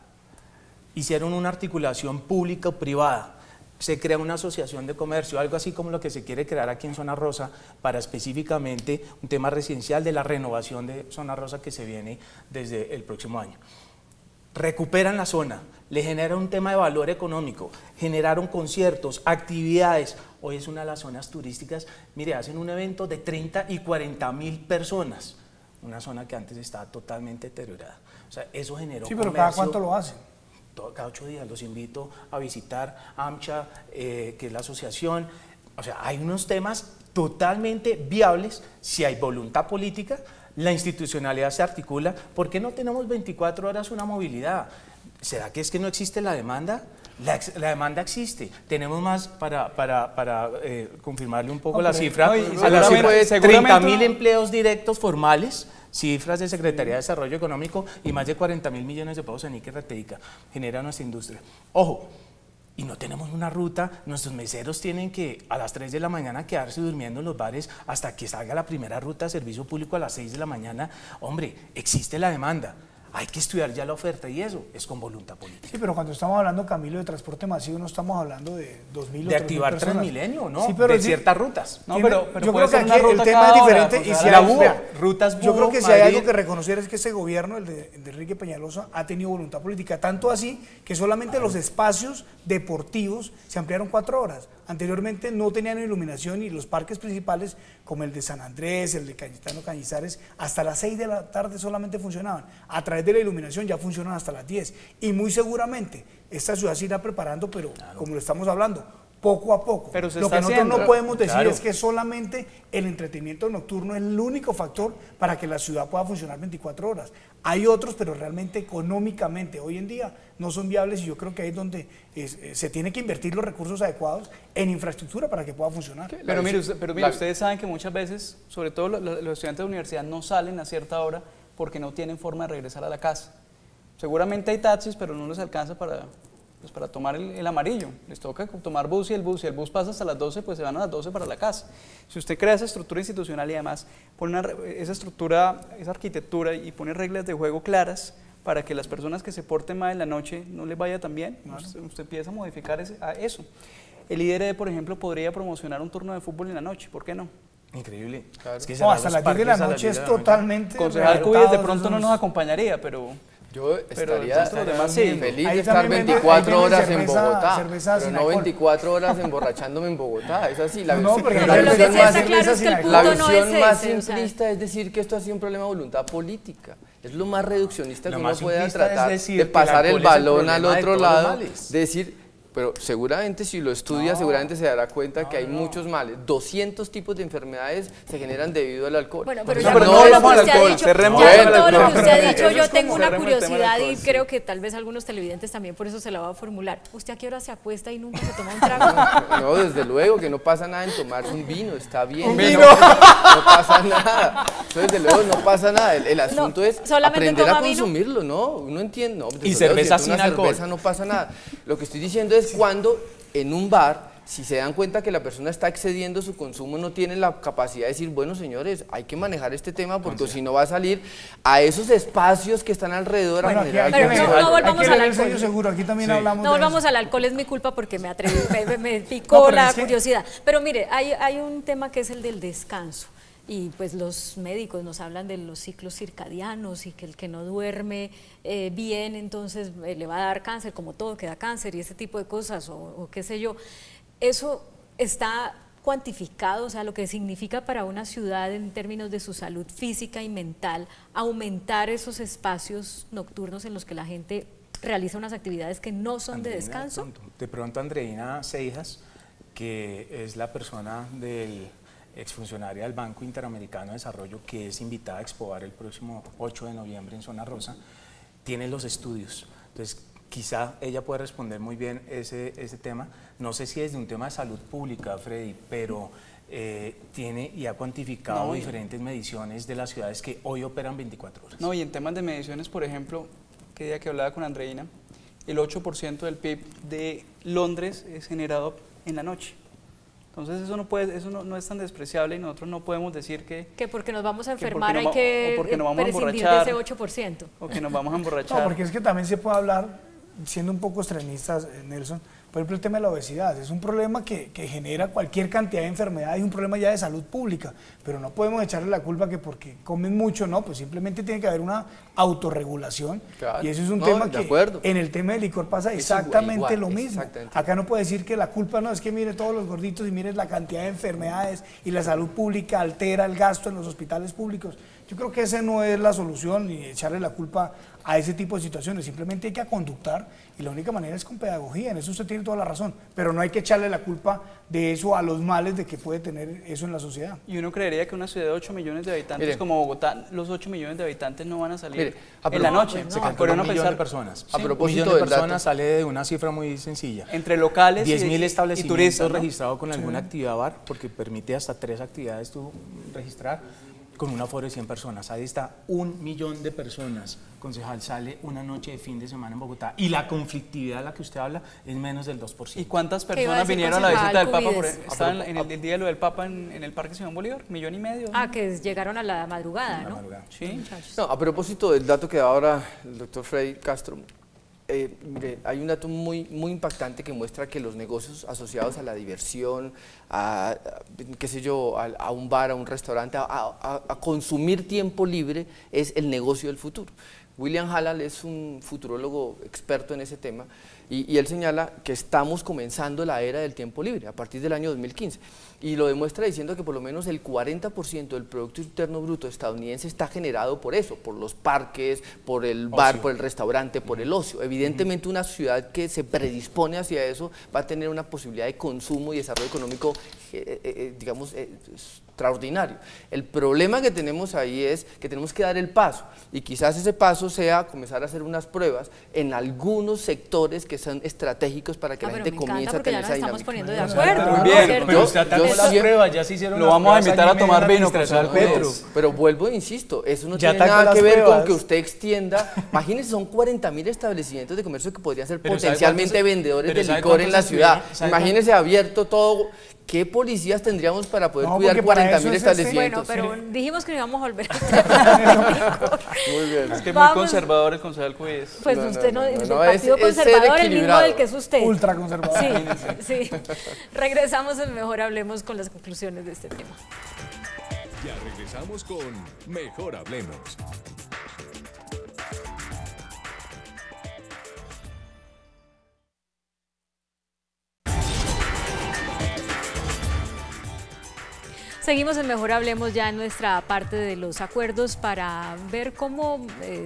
hicieron una articulación pública o privada, se crea una asociación de comercio, algo así como lo que se quiere crear aquí en Zona Rosa para específicamente un tema residencial de la renovación de Zona Rosa que se viene desde el próximo año. Recuperan la zona, le generan un tema de valor económico, generaron conciertos, actividades. Hoy es una de las zonas turísticas, mire, hacen un evento de 30 y 40 mil personas, una zona que antes estaba totalmente deteriorada. O sea, eso generó Sí, pero comercio. ¿cada cuánto lo hacen? Cada 8 días, los invito a visitar AMCHA, que es la asociación. O sea, hay unos temas totalmente viables si hay voluntad política. La institucionalidad se articula. ¿Por qué no tenemos 24 horas una movilidad? ¿Será que es que no existe la demanda? La demanda existe. Tenemos más para confirmarle un poco la cifra. A la cifra de 30.000 empleos directos formales, cifras de Secretaría de Desarrollo Económico y más de 40.000 millones de pesos en Ica genera nuestra industria. Ojo, y no tenemos una ruta, nuestros meseros tienen que a las 3 de la mañana quedarse durmiendo en los bares hasta que salga la primera ruta de servicio público a las 6 de la mañana. Hombre, existe la demanda. Hay que estudiar ya la oferta y eso es con voluntad política. Sí, pero cuando estamos hablando, Camilo, de transporte masivo, no estamos hablando de 2.000 de activar Transmilenio, ¿no? Sí, pero de ciertas rutas. No, pero yo creo que aquí el tema es diferente. Hora, y si la hay, BUO, rutas BUO, yo creo que si Madrid, hay algo que reconocer es que este gobierno, el de Enrique Peñalosa, ha tenido voluntad política. Tanto así que solamente los espacios deportivos se ampliaron 4 horas. Anteriormente no tenían iluminación y los parques principales, como el de San Andrés, el de Cayetano Cañizares, hasta las 6 de la tarde solamente funcionaban. A través de la iluminación ya funcionan hasta las 10. Y muy seguramente esta ciudad se irá preparando, pero como lo estamos hablando, poco a poco. Pero lo que nosotros haciendo, no podemos decir claro, es que solamente el entretenimiento nocturno es el único factor para que la ciudad pueda funcionar 24 horas. Hay otros, pero realmente económicamente hoy en día no son viables, y yo creo que ahí es donde se tiene que invertir los recursos adecuados en infraestructura para que pueda funcionar. Pero mire, ustedes saben que muchas veces, sobre todo los estudiantes de universidad, no salen a cierta hora porque no tienen forma de regresar a la casa. Seguramente hay taxis, pero no les alcanza para tomar el amarillo. Les toca tomar bus y el bus pasa hasta las 12, pues se van a las 12 para la casa. Si usted crea esa estructura institucional y además pone esa arquitectura y pone reglas de juego claras para que las personas que se porten mal en la noche no les vaya tan bien, usted empieza a modificar eso. El IDRD, por ejemplo, podría promocionar un turno de fútbol en la noche, ¿por qué no? Increíble. Claro. Es que Hasta las 10 de la noche es totalmente... Concejal Cuyes de pronto no nos acompañaría, pero... Yo estaría demás, sí, feliz ahí de estar 24 horas en Bogotá, pero no alcohol. 24 horas emborrachándome en Bogotá. Es así, la No, porque Pero lo que sí más, está claro es que el punto la no visión es más ese, o sea. simplista es decir que esto ha sido un problema de voluntad política. Es lo más reduccionista Lo que más uno pueda simplista es tratar decir de que pasar el el alcohol es el balón al problema de otro todos los lado, males. decir... Pero seguramente si lo estudia, seguramente se dará cuenta que hay muchos males. 200 tipos de enfermedades se generan debido al alcohol. Bueno, pero No, ya pero con no todo lo volvamos que al usted ha alcohol, dicho, cerremos ya el con todo alcohol. lo que usted ha dicho, Eso yo es tengo como una cerremos el tema del curiosidad y alcohol, sí. creo que tal vez algunos televidentes también por eso se la va a formular. ¿Usted a qué hora se acuesta y nunca se toma un trago? No, desde luego que no pasa nada en tomarse un vino, está bien. Un vino. No pasa nada. Eso desde luego no pasa nada. El asunto es solamente aprender a toma vino. consumirlo, ¿no? Uno entiende. No, desde Y luego, cerveza si sin una alcohol. cerveza no pasa nada. Lo que estoy diciendo es cuando en un bar, si se dan cuenta que la persona está excediendo su consumo, no tienen la capacidad de decir, bueno, señores, hay que manejar este tema porque si no va a salir a esos espacios que están alrededor Bueno, a aquí generar... hay que Pero leer, no volvamos hay que al leer el alcohol. sello seguro, aquí también Sí. hablamos No de volvamos eso. al alcohol, es mi culpa porque me picó No, pero la es que- curiosidad. Pero mire, hay un tema que es el del descanso. Y pues los médicos nos hablan de los ciclos circadianos y que el que no duerme bien, entonces le va a dar cáncer, como todo que da cáncer y ese tipo de cosas, o qué sé yo. Eso está cuantificado, o sea, lo que significa para una ciudad en términos de su salud física y mental, aumentar esos espacios nocturnos en los que la gente realiza unas actividades que no son de Andreina, descanso. De pronto Andreina Seijas, que es la persona del exfuncionaria del Banco Interamericano de Desarrollo, que es invitada a expoar el próximo 8 de noviembre en Zona Rosa, tiene los estudios. Entonces, quizá ella puede responder muy bien ese tema. No sé si es de un tema de salud pública, Freddy, pero tiene y ha cuantificado diferentes mediciones de las ciudades que hoy operan 24 horas. No, y en temas de mediciones, por ejemplo, que día que hablaba con Andreina, el 8% del PIB de Londres es generado en la noche. Entonces eso no es tan despreciable y nosotros no podemos decir que porque nos vamos a que enfermar porque hay que o porque nos vamos a prescindir de emborrachar. ese 8%. o que nos vamos a emborrachar. No, porque es que también se puede hablar, siendo un poco extremistas, Nelson, por ejemplo, el tema de la obesidad. Es un problema que genera cualquier cantidad de enfermedades y un problema ya de salud pública, pero no podemos echarle la culpa que porque comen mucho, no, pues simplemente tiene que haber una autorregulación. Claro. Y eso es un No, tema de que acuerdo. en el tema del licor pasa Es exactamente igual, lo mismo. exactamente. Acá no puede decir que la culpa no es que mire todos los gorditos y mire la cantidad de enfermedades y la salud pública altera el gasto en los hospitales públicos. Yo creo que esa no es la solución ni echarle la culpa a ese tipo de situaciones. Simplemente hay que conductar y la única manera es con pedagogía. En eso usted tiene toda la razón. Pero no hay que echarle la culpa de eso a los males de que puede tener eso en la sociedad. Y uno creería que una ciudad de 8 millones de habitantes Mire. como Bogotá, los 8 millones de habitantes no van a salir Mire, en la noche. Se calcula Podrían un millón pensar de personas. A propósito un millón de del dato. personas sale de una cifra muy sencilla. entre locales 10.000 y establecimientos turistas, ¿no? registrados con alguna actividad bar, porque permite hasta 3 actividades tú registrar, con un aforo de 100 personas. Ahí está 1 millón de personas. Concejal, sale una noche de fin de semana en Bogotá. Y la conflictividad de la que usted habla es menos del 2%. ¿Y cuántas ¿Qué iba a personas decir, vinieron a la visita del Papa? concejal Cubides? Estaban en el día de lo del Papa en el Parque Simón Bolívar, 1,5 millones. ¿no? Que llegaron a la madrugada, La ¿no? madrugada. Sí. Muchachos. No, a propósito del dato que da ahora el doctor Freddy Castro, mire, hay un dato muy impactante que muestra que los negocios asociados a la diversión, qué sé yo, a un bar, a un restaurante, a consumir tiempo libre, es el negocio del futuro. William Hallal es un futurólogo experto en ese tema y él señala que estamos comenzando la era del tiempo libre a partir del año 2015 y lo demuestra diciendo que por lo menos el 40% del Producto Interno Bruto estadounidense está generado por eso, por los parques, por el bar, por el restaurante, por el ocio. Evidentemente una ciudad que se predispone hacia eso va a tener una posibilidad de consumo y desarrollo económico, digamos, extraordinario. El problema que tenemos ahí es que tenemos que dar el paso y quizás ese paso sea comenzar a hacer unas pruebas en algunos sectores que son estratégicos para que la gente comience a tener esa dinámica. Estamos poniendo de acuerdo. Muy bien, pero usted atacó las pruebas, ya se hicieron lo las vamos a pruebas invitar a tomar vino con administración Petro. Pero vuelvo e insisto, eso no Ya tiene nada atacó que las ver con pruebas. que usted extienda. Imagínense, son 40.000 establecimientos de comercio que podrían ser Pero potencialmente ¿sabe cuántos- vendedores pero de ¿sabe licor en la cuántos ciudad. ¿sabe Imagínense abierto todo. ¿Qué policías tendríamos para poder No, cuidar porque para 40.000 eso es establecimientos? Bueno, pero dijimos que no íbamos a volver a licor. Muy bien. Es que es muy Vamos. conservador el concejal Cuides. Pues No, usted no, no, no, del no, partido es ser conservador, el mismo equilibrado. del que es usted. Ultra conservador. Sí, sí. Regresamos en Mejor Hablemos con las conclusiones de este tema. Ya regresamos con Mejor Hablemos. Seguimos en Mejor Hablemos ya en nuestra parte de los acuerdos para ver cómo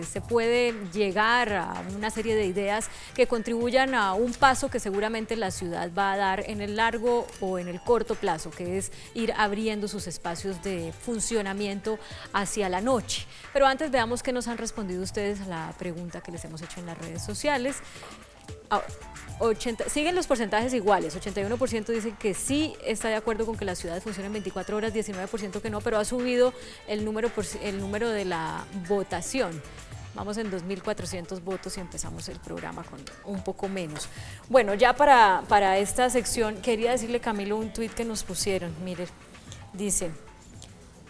se puede llegar a una serie de ideas que contribuyan a un paso que seguramente la ciudad va a dar en el largo o en el corto plazo, que es ir abriendo sus espacios de funcionamiento hacia la noche. Pero antes veamos qué nos han respondido ustedes a la pregunta que les hemos hecho en las redes sociales. siguen los porcentajes iguales, 81% dicen que sí está de acuerdo con que la ciudad funcione en 24 horas, 19% que no, pero ha subido el número de la votación. Vamos en 2.400 votos y empezamos el programa con un poco menos. Bueno, ya para esta sección quería decirle, Camilo, un tuit que nos pusieron. Mire, dice,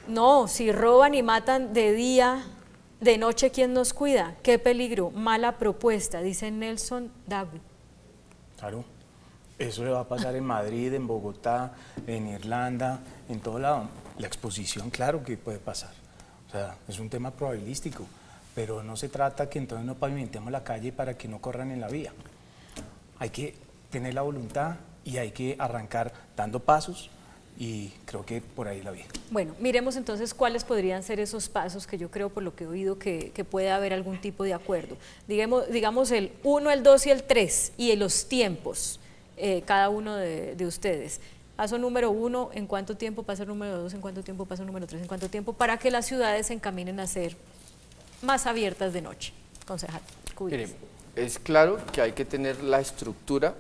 no, si roban y matan de día, de noche, ¿quién nos cuida? Qué peligro, mala propuesta, dice Nelson Dagu. Claro, eso le va a pasar en Madrid, en Bogotá, en Irlanda, en todo lado. La exposición, claro que puede pasar. O sea, es un tema probabilístico, pero no se trata que entonces no pavimentemos la calle para que no corran en la vía. Hay que tener la voluntad y hay que arrancar dando pasos y creo que por ahí la vía. Bueno, miremos entonces cuáles podrían ser esos pasos que yo creo, por lo que he oído, que puede haber algún tipo de acuerdo. Digamos el 1, el 2 y el 3 y los tiempos, cada uno de ustedes. Paso número 1, ¿en cuánto tiempo? Paso número 2, ¿en cuánto tiempo? Paso número 3, ¿en cuánto tiempo? Para que las ciudades se encaminen a ser más abiertas de noche. Concejal Cubillas. Mire, es claro que hay que tener la estructura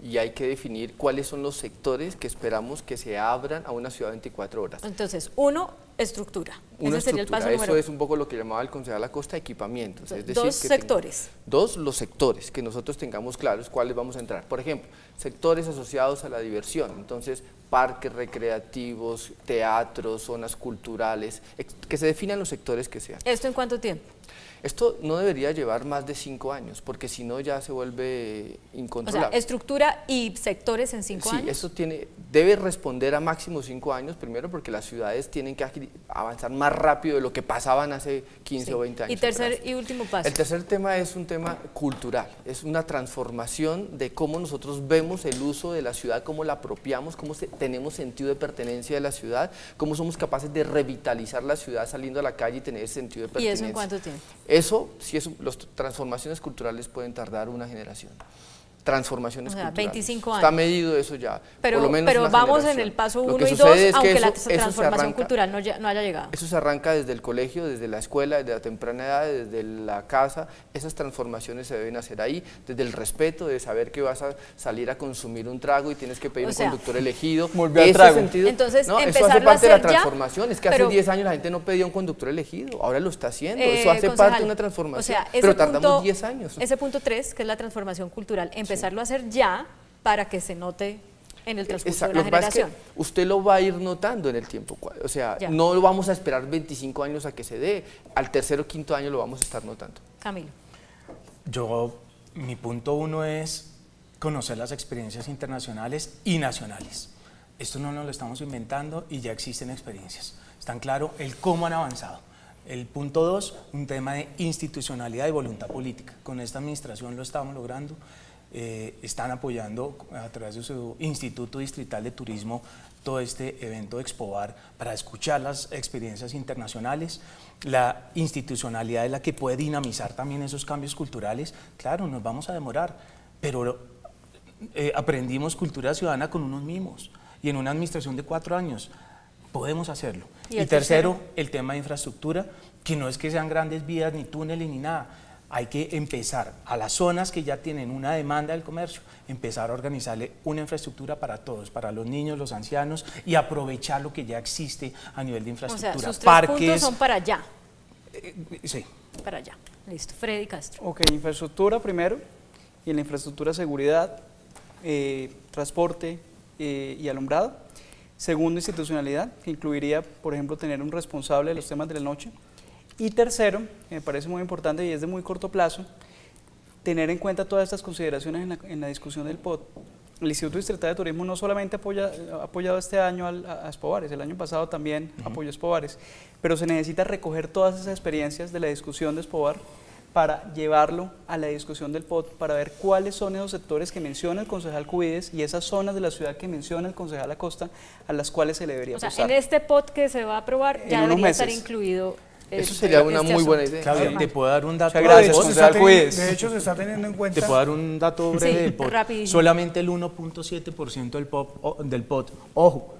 y hay que definir cuáles son los sectores que esperamos que se abran a una ciudad 24 horas. Entonces, 1, estructura. Una Ese sería el paso estructura, número eso es un poco lo que llamaba el concejal Acosta, equipamientos. Es decir, 2 sectores. Los sectores, que nosotros tengamos claros cuáles vamos a entrar. Por ejemplo, sectores asociados a la diversión, entonces parques recreativos, teatros, zonas culturales, que se definan los sectores que sean. ¿Esto en cuánto tiempo? Esto no debería llevar más de 5 años, porque si no ya se vuelve incontrolable. O sea, estructura y sectores en 5 años. Sí, eso debe responder a máximo 5 años, primero porque las ciudades tienen que avanzar más rápido de lo que pasaban hace 15 o 20 años. Y tercer atrás. y último paso. El tercer tema es un tema cultural, es una transformación de cómo nosotros vemos el uso de la ciudad, cómo la apropiamos, cómo tenemos sentido de pertenencia de la ciudad, cómo somos capaces de revitalizar la ciudad saliendo a la calle y tener ese sentido de pertenencia. ¿Y eso en cuánto tiempo? Eso, las transformaciones culturales pueden tardar una generación. Transformaciones culturales. 25 años. Está medido eso ya. Pero, por lo menos pero una vamos generación. en el paso Lo 1 que y 2, sucede es que aunque la eso se transformación arranca, cultural no haya llegado. Eso se arranca desde el colegio, desde la escuela, desde la temprana edad, desde la casa. Esas transformaciones se deben hacer ahí, desde el respeto, de saber que vas a salir a consumir un trago y tienes que pedir un conductor elegido. Volvió al trago. Entonces, no, eso hace empezarlo a parte de la hacer ya, transformación. Es que hace 10 años la gente no pedía un conductor elegido, ahora lo está haciendo. Eso hace concejal, parte de una transformación. o sea, pero tardamos 10 años. Ese punto 3, que es la transformación cultural, empezarlo a hacer ya para que se note en el transcurso de la Lo que pasa es que generación. usted lo va a ir notando en el tiempo, o sea, Ya. no lo vamos a esperar 25 años a que se dé, al tercer o quinto año lo vamos a estar notando. Camilo. Mi punto 1 es conocer las experiencias internacionales y nacionales. Esto no nos lo estamos inventando y ya existen experiencias. Están claro el cómo han avanzado. El punto 2, un tema de institucionalidad y voluntad política. Con esta administración lo estamos logrando. Están apoyando a través de su Instituto Distrital de Turismo todo este evento de Expobar para escuchar las experiencias internacionales. La institucionalidad es la que puede dinamizar también esos cambios culturales. Claro, nos vamos a demorar, pero aprendimos cultura ciudadana con unos mimos y en una administración de 4 años podemos hacerlo. Y tercero, el tema de infraestructura, que no es que sean grandes vías ni túneles ni nada. Hay que empezar a las zonas que ya tienen una demanda del comercio, empezar a organizarle una infraestructura para todos, para los niños, los ancianos y aprovechar lo que ya existe a nivel de infraestructura. O sea, sus 3 puntos son para allá. Sí. Para allá. Listo. Freddy Castro. Ok, infraestructura primero, y en la infraestructura seguridad, transporte y alumbrado. Segundo, institucionalidad, que incluiría, por ejemplo, tener un responsable de los temas de la noche. Y tercero, que me parece muy importante y es de muy corto plazo, tener en cuenta todas estas consideraciones en la discusión del POT. El Instituto Distrital de Turismo no solamente ha apoyado este año a Expobares, el año pasado también apoyó Expobares, pero se necesita recoger todas esas experiencias de la discusión de Expobar para llevarlo a la discusión del POT, para ver cuáles son esos sectores que menciona el concejal Cubides y esas zonas de la ciudad que menciona el concejal Acosta a las cuales se le debería apostar. O sea, en este POT que se va a aprobar ya debería estar incluido. Eso sería una muy buena idea. Claudia, te puedo dar un dato. Gracias, concejal Cubides. De hecho, se está teniendo en cuenta. Te puedo dar un dato breve del POT. Rapidísimo. Solamente el 1.7% del POT, ojo,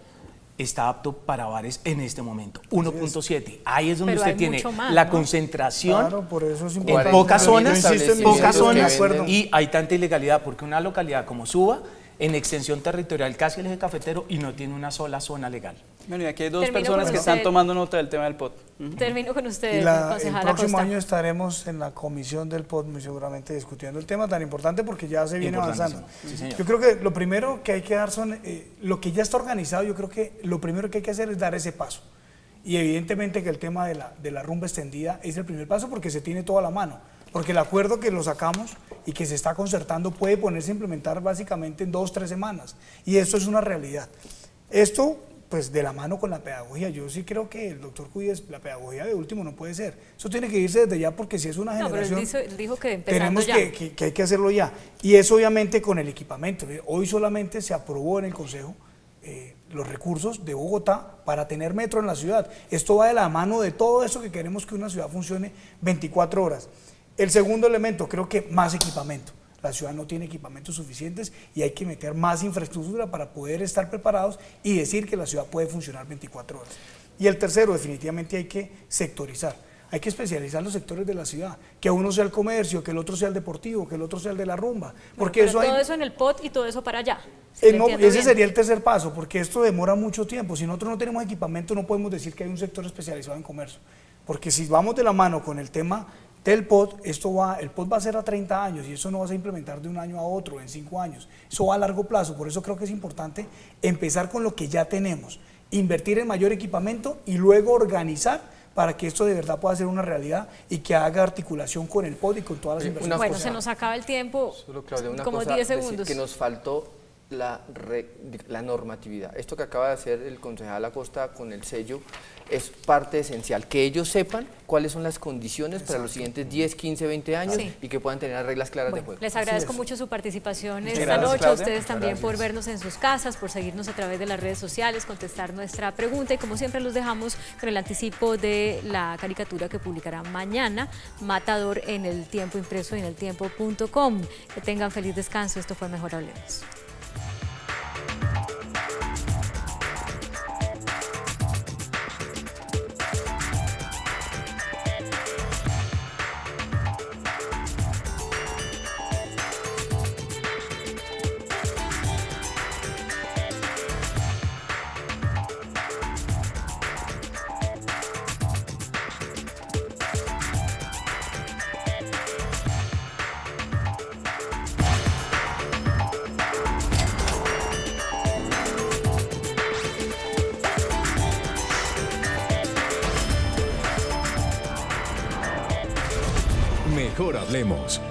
está apto para bares en este momento. 1.7. Ahí es donde usted tiene la concentración. Claro, por eso es en importante. pocas zonas, de y hay tanta ilegalidad porque una localidad como Suba, en extensión territorial casi el eje cafetero y no tiene una sola zona legal. Bueno, y aquí hay 2 personas que están tomando nota del tema del POT. Termino con usted, el concejal próximo Acosta. año estaremos en la comisión del POT muy seguramente discutiendo el tema tan importante porque ya se viene avanzando. Sí, señor. Yo creo que lo primero que hay que dar son, lo que ya está organizado, yo creo que lo primero que hay que hacer es dar ese paso. Y evidentemente que el tema de la rumba extendida es el primer paso porque se tiene todo a la mano. Porque el acuerdo que lo sacamos y que se está concertando puede ponerse a implementar básicamente en 2 o 3 semanas. Y esto es una realidad. Esto, pues de la mano con la pedagogía. Yo sí creo que el doctor Cubides, la pedagogía de último no puede ser. Eso tiene que irse desde ya porque si es una generación, pero él dijo que empezando tenemos ya. que hay que hacerlo ya. Y eso obviamente con el equipamiento. Hoy solamente se aprobó en el Consejo los recursos de Bogotá para tener metro en la ciudad. Esto va de la mano de todo eso que queremos que una ciudad funcione 24 horas. El segundo elemento, creo que más equipamiento. La ciudad no tiene equipamentos suficientes y hay que meter más infraestructura para poder estar preparados y decir que la ciudad puede funcionar 24 horas. Y el tercero, definitivamente hay que sectorizar. Hay que especializar los sectores de la ciudad, que uno sea el comercio, que el otro sea el deportivo, que el otro sea el de la rumba. Porque pero todo eso en el POT y todo eso para allá. Ese sería el tercer paso, porque esto demora mucho tiempo. Si nosotros no tenemos equipamiento, no podemos decir que hay un sector especializado en comercio. Porque si vamos de la mano con el tema del POT, el POT va a ser a 30 años y eso no va a se implementar de un año a otro, en 5 años. Eso va a largo plazo, por eso creo que es importante empezar con lo que ya tenemos, invertir en mayor equipamiento y luego organizar para que esto de verdad pueda ser una realidad y que haga articulación con el POT y con todas las inversiones. Bueno, se nos acaba el tiempo, solo, Claudia, como 10 segundos. Que nos faltó la normatividad. Esto que acaba de hacer el concejal Acosta con el sello es parte esencial, que ellos sepan cuáles son las condiciones para los siguientes 10, 15, 20 años y que puedan tener reglas claras de juego. Les agradezco mucho su participación esta gracias, noche, Claudia. a ustedes también por vernos en sus casas, por seguirnos a través de las redes sociales, contestar nuestra pregunta y como siempre los dejamos con el anticipo de la caricatura que publicará mañana Matador en El Tiempo impreso y en eltiempo.com. Que tengan feliz descanso, esto fue Mejor Hablemos. Mejor Hablemos.